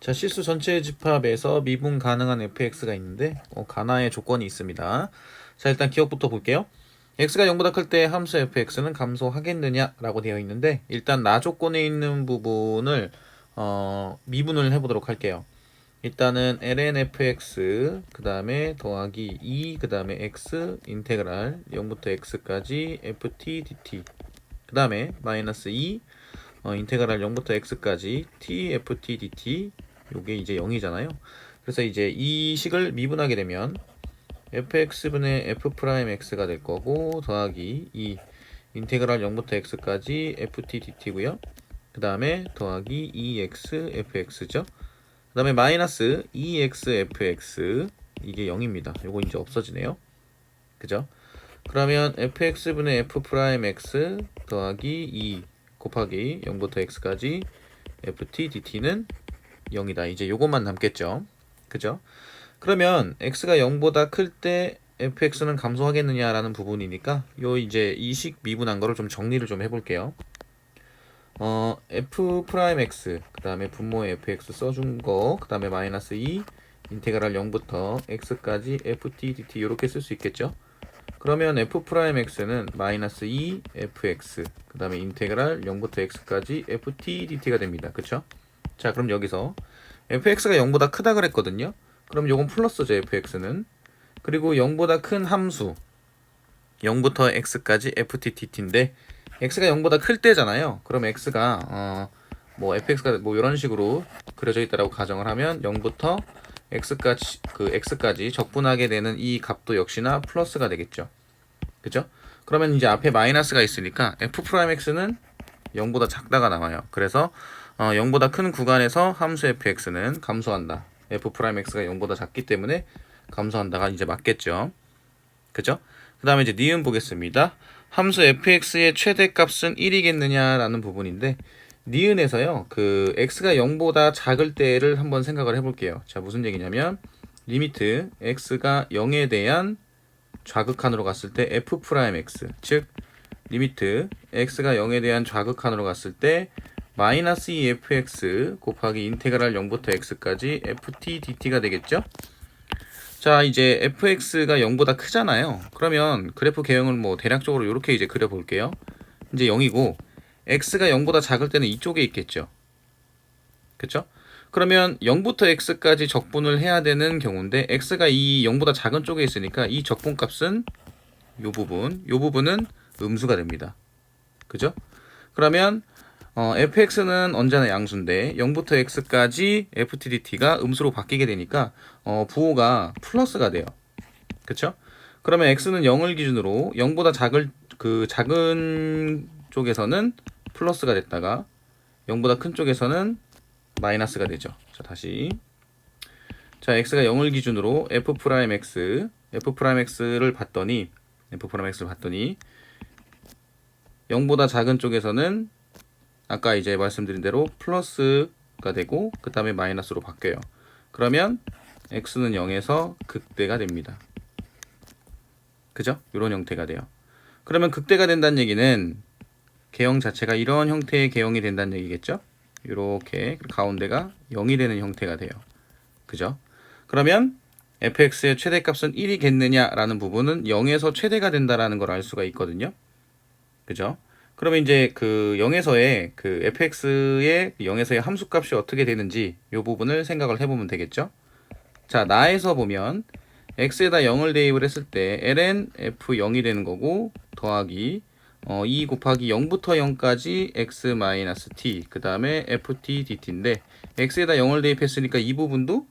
자, 실수 전체 집합에서 미분 가능한 fx가 있는데 가나의 조건이 있습니다. 자, 일단 기억부터 볼게요. x가 0보다 클 때 함수 fx는 감소하겠느냐 라고 되어 있는데, 일단 나 조건에 있는 부분을 미분을 해보도록 할게요. 일단은 ln fx 그 다음에 더하기 2 그 다음에 x 인테그랄 0부터 x까지 ft dt 그 다음에 마이너스 2 인테그랄 0부터 x까지 t ft dt, 요게 이제 0이잖아요. 그래서 이제 이 식을 미분하게 되면 fx분의 f'x가 될 거고, 더하기 2 인테그랄 0부터 x까지 ft dt고요. 그 다음에 더하기 2x fx죠. 그 다음에 마이너스 2x fx, 이게 0입니다. 요거 이제 없어지네요. 그죠? 그러면 fx분의 f'x 더하기 2 곱하기 0부터 x까지 ft dt는 0이다. 이제 요것만 남겠죠. 그죠? 그러면 x가 0보다 클 때 fx는 감소하겠느냐라는 부분이니까 요 이제 이 식 미분한 거를 좀 정리를 좀 해볼게요. f'x 그 다음에 분모의 fx 써준 거, 그 다음에 마이너스 2 인테그랄 0부터 x까지 ft dt 이렇게 쓸 수 있겠죠. 그러면 f'x는 마이너스 2 fx 그 다음에 인테그랄 0부터 x까지 ft dt가 됩니다. 그쵸? 자, 그럼 여기서 fx가 0보다 크다 그랬거든요. 그럼 요건 플러스죠, fx는. 그리고 0보다 큰 함수 0부터 x까지 ft dt인데 x가 0보다 클 때잖아요. 그럼 x가 뭐 fx가 뭐 이런 식으로 그려져 있다라고 가정을 하면 0부터 x까지 적분하게 되는 이 값도 역시나 플러스가 되겠죠. 그죠? 그러면 이제 앞에 마이너스가 있으니까 f'x는 0보다 작다가 나와요. 그래서 0보다 큰 구간에서 함수 fx는 감소한다. f'x가 0보다 작기 때문에 감소한다가 이제 맞겠죠. 그죠? 그 다음에 이제 니은 보겠습니다. 함수 fx의 최대값은 1이겠느냐라는 부분인데, 니은에서요, 그 x가 0보다 작을 때를 한번 생각을 해볼게요. 자, 무슨 얘기냐면 리미트 x가 0에 대한 좌극한으로 갔을 때 f'x, 즉 리미트 x가 0에 대한 좌극한으로 갔을 때 마이너스 2fx 곱하기 인테그랄 0부터 x까지 ft dt가 되겠죠. 자, 이제 fx가 0보다 크잖아요. 그러면 그래프 개형을 뭐 대략적으로 이렇게 이제 그려볼게요. 이제 0이고 x가 0보다 작을 때는 이쪽에 있겠죠. 그쵸? 그러면 0부터 x까지 적분을 해야 되는 경우인데 x가 이 0보다 작은 쪽에 있으니까 이 적분값은 요 부분은 음수가 됩니다. 그죠? 그러면 fx는 언제나 양수인데 0부터 x까지 ftdt가 음수로 바뀌게 되니까 부호가 플러스가 돼요. 그쵸? 그러면 x는 0을 기준으로 0보다 작은 쪽에서는 플러스가 됐다가 0보다 큰 쪽에서는 마이너스가 되죠. 자, 다시. 자, x가 0을 기준으로 f'x를 봤더니 0보다 작은 쪽에서는 아까 이제 말씀드린 대로 플러스가 되고 그 다음에 마이너스로 바뀌어요. 그러면 x는 0에서 극대가 됩니다. 그죠? 이런 형태가 돼요. 그러면 극대가 된다는 얘기는 개형 자체가 이런 형태의 개형이 된다는 얘기겠죠? 이렇게 가운데가 0이 되는 형태가 돼요. 그죠? 그러면 fx의 최대값은 1이겠느냐라는 부분은 0에서 최대가 된다라는 걸 알 수가 있거든요. 그죠? 그러면 이제 그 0에서의 그 fx의 0에서의 함수값이 어떻게 되는지 이 부분을 생각을 해보면 되겠죠? 자, 나에서 보면 x에다 0을 대입을 했을 때 ln f0이 되는 거고, 더하기 2 곱하기 0부터 0까지 x-t 그 다음에 ft dt인데 x에다 0을 대입했으니까 이 부분도,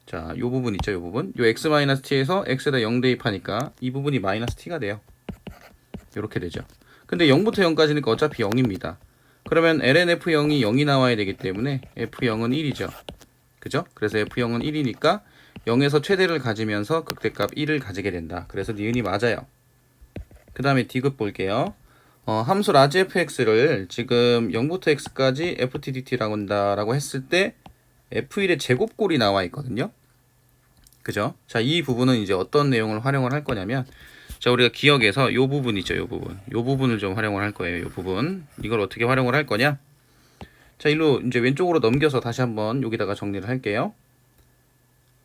자, 요 부분 있죠, 요 부분. 요 x-t에서 x에다 0 대입하니까 이 부분이 마이너스 t가 돼요. 이렇게 되죠. 근데 0부터 0까지니까 어차피 0입니다. 그러면 ln f0이 0이 나와야 되기 때문에 f0은 1이죠. 그죠? 그래서 f0은 1이니까 0에서 최대를 가지면서 극대값 1을 가지게 된다. 그래서 니은이 맞아요. 그 다음에 D급 볼게요. 함수 라지 fx를 지금 0부터 x까지 ftdt라고 한다라고 했을 때 f1의 제곱꼴이 나와 있거든요. 그죠? 자, 이 부분은 이제 어떤 내용을 활용을 할 거냐면, 자, 우리가 기억에서 요 부분 있죠, 요 부분을 좀 활용을 할 거예요. 요 부분. 이걸 어떻게 활용을 할 거냐? 자, 일로 이제 왼쪽으로 넘겨서 다시 한번 여기다가 정리를 할게요.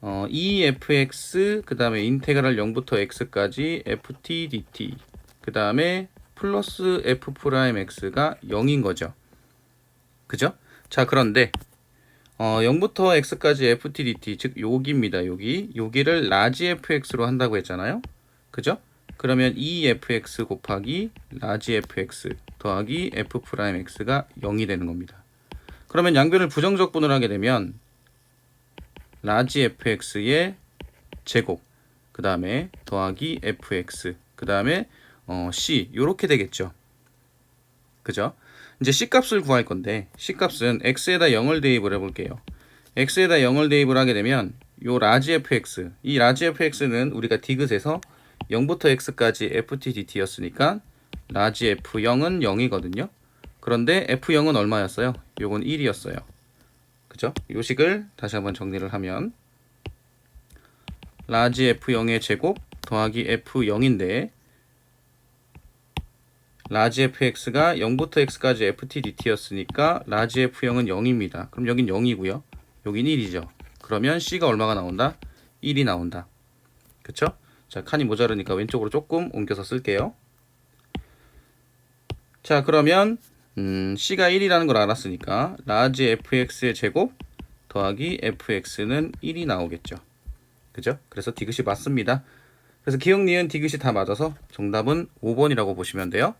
2fx 그 다음에 인테그랄 0부터 x까지 ft dt 그 다음에 플러스 f 프라임 x가 0인 거죠. 그죠? 자, 그런데 0부터 x까지 ft dt 즉 여기입니다. 여기를 라지 fx로 한다고 했잖아요. 그죠? 그러면 2fx 곱하기 라지 fx 더하기 f 프라임 x가 0이 되는 겁니다. 그러면 양변을 부정적분을 하게 되면 라지 fx의 제곱 그 다음에 더하기 fx 그 다음에 c 요렇게 되겠죠. 그죠? 이제 c 값을 구할 건데 c 값은 x에다 0을 대입을 해볼게요. x에다 0을 대입을 하게 되면 요 라지 fx 이 라지 fx는 우리가 디귿에서 0부터 x까지 ft dt였으니까 라지 f0은 0이거든요. 그런데 f0은 얼마였어요? 요건 1이었어요. 그죠? 요 식을 다시 한번 정리를 하면 라지 f0의 제곱 더하기 f0인데 라지 fx가 0부터 x까지 ft dt였으니까 라지 f0은 0입니다. 그럼 여긴 0이고요. 여긴 1이죠. 그러면 c가 얼마가 나온다? 1이 나온다. 그쵸? 자, 칸이 모자르니까 왼쪽으로 조금 옮겨서 쓸게요. 자, 그러면 c가 1이라는 걸 알았으니까 라지 fx의 제곱 더하기 fx는 1이 나오겠죠. 그죠? 그래서 디귿이 맞습니다. 그래서 기억, 니은, 디귿이 다 맞아서 정답은 5번이라고 보시면 돼요.